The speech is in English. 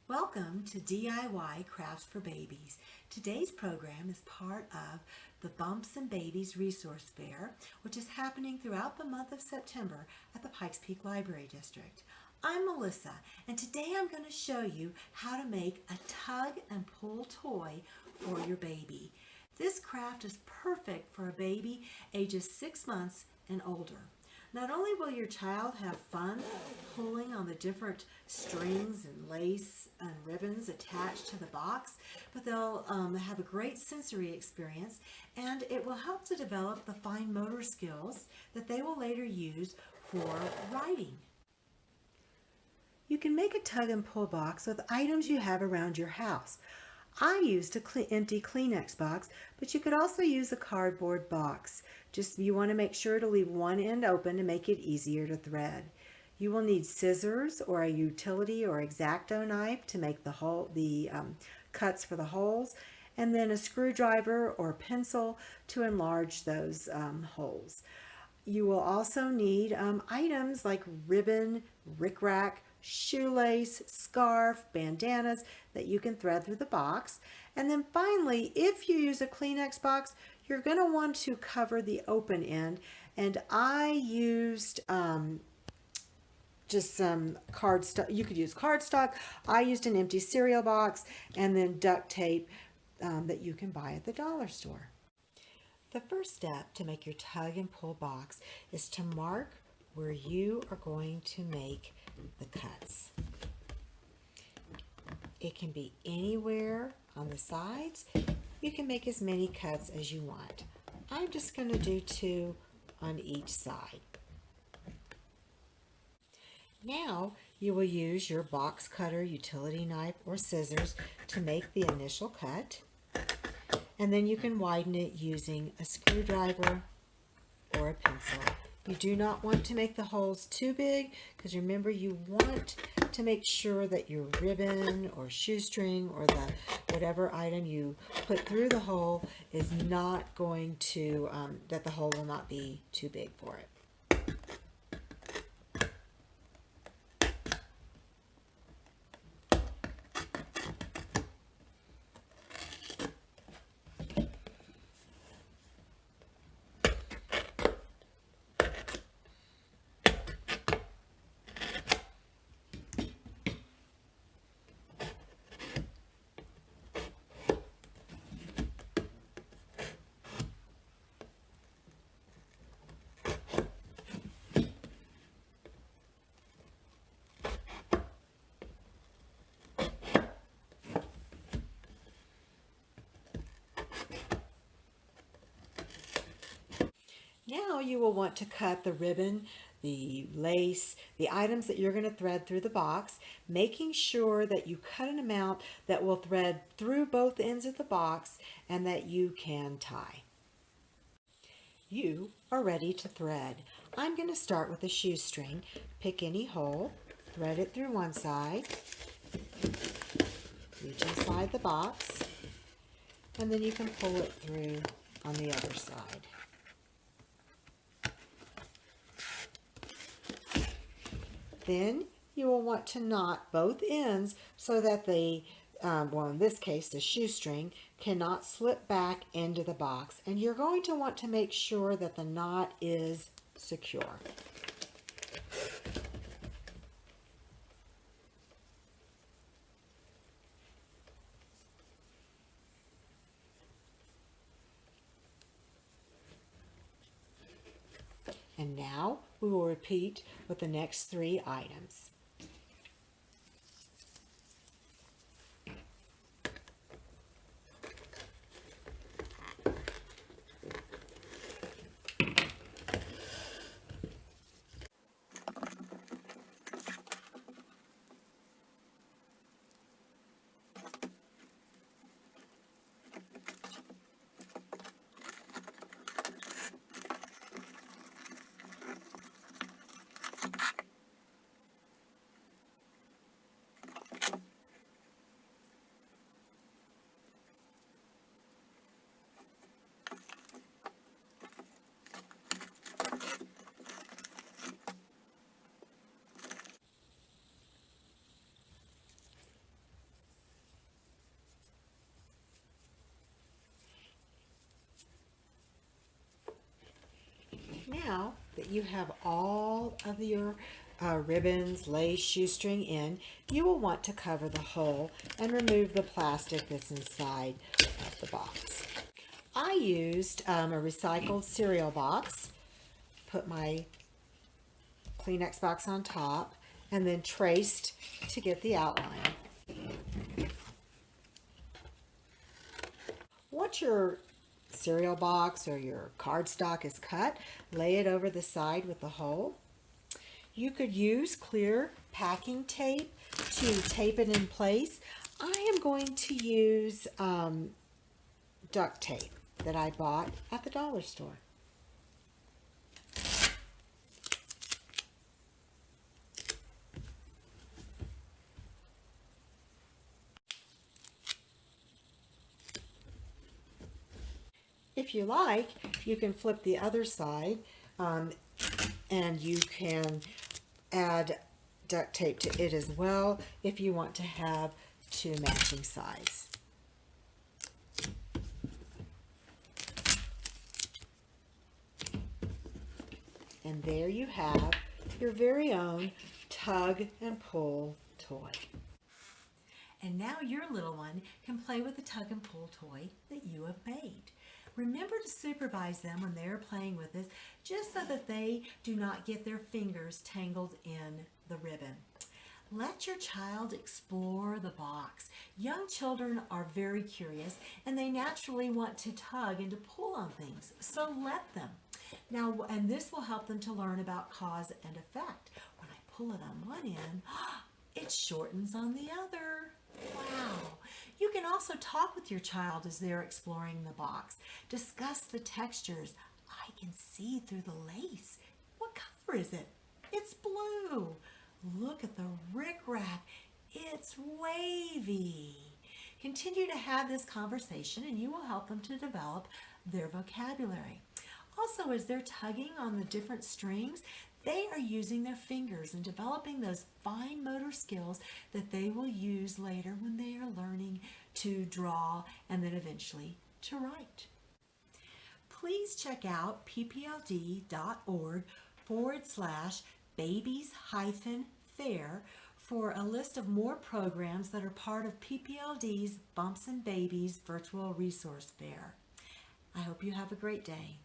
Welcome to DIY Crafts for Babies. Today's program is part of the Bumps and Babies Resource Fair, which is happening throughout the month of September at the Pikes Peak Library District. I'm Melissa, and today I'm going to show you how to make a tug and pull toy for your baby. This craft is perfect for a baby ages 6 months and older. Not only will your child have fun pulling on the different strings and lace and ribbons attached to the box, but they'll have a great sensory experience, and it will help to develop the fine motor skills that they will later use for writing. You can make a tug and pull box with items you have around your house. I used an empty Kleenex box, but you could also use a cardboard box. Just you want to make sure to leave one end open to make it easier to thread. You will need scissors or a utility or X-Acto knife to make the cuts for the holes, and then a screwdriver or pencil to enlarge those holes. You will also need items like ribbon, rickrack, shoelace, scarf, bandanas that you can thread through the box. And then finally, if you use a Kleenex box, you're going to want to cover the open end. And I used just some cardstock. You could use cardstock. I used an empty cereal box and then duct tape that you can buy at the dollar store. The first step to make your tug and pull box is to mark where you are going to make the cuts. It can be anywhere on the sides. You can make as many cuts as you want. I'm just going to do 2 on each side. Now you will use your box cutter, utility knife, or scissors to make the initial cut. And then you can widen it using a screwdriver or a pencil. You do not want to make the holes too big, because remember, you want to make sure that your ribbon or shoestring or whatever item you put through the hole is not going to, that the hole will not be too big for it. Now you will want to cut the ribbon, the lace, the items that you're going to thread through the box, making sure that you cut an amount that will thread through both ends of the box and that you can tie. You are ready to thread. I'm going to start with a shoestring. Pick any hole, thread it through one side, reach inside the box, and then you can pull it through on the other side. Then you will want to knot both ends so that well, in this case, the shoestring cannot slip back into the box. And you're going to want to make sure that the knot is secure. And now we will repeat with the next 3 items. that you have all of your ribbons, lace, shoestring in, you will want to cover the hole and remove the plastic that's inside of the box. I used a recycled cereal box, put my Kleenex box on top, and then traced to get the outline. Once your cereal box or your cardstock is cut, lay it over the side with the hole. You could use clear packing tape to tape it in place. I am going to use duct tape that I bought at the dollar store. If you like, you can flip the other side and you can add duct tape to it as well if you want to have two matching sides. And there you have your very own tug and pull toy. And now your little one can play with the tug and pull toy that you have made. Remember to supervise them when they're playing with this, just so that they do not get their fingers tangled in the ribbon. Let your child explore the box. Young children are very curious and they naturally want to tug and to pull on things, so let them. Now, and this will help them to learn about cause and effect. When I pull it on one end, it shortens on the other. Wow. You can also talk with your child as they're exploring the box. Discuss the textures. I can see through the lace. What color is it? It's blue. Look at the rickrack. It's wavy. Continue to have this conversation and you will help them to develop their vocabulary. Also, as they're tugging on the different strings, they are using their fingers and developing those fine motor skills that they will use later when they are learning to draw and then eventually to write. Please check out ppld.org/babies-fair for a list of more programs that are part of PPLD's Bumps and Babies Virtual Resource Fair. I hope you have a great day.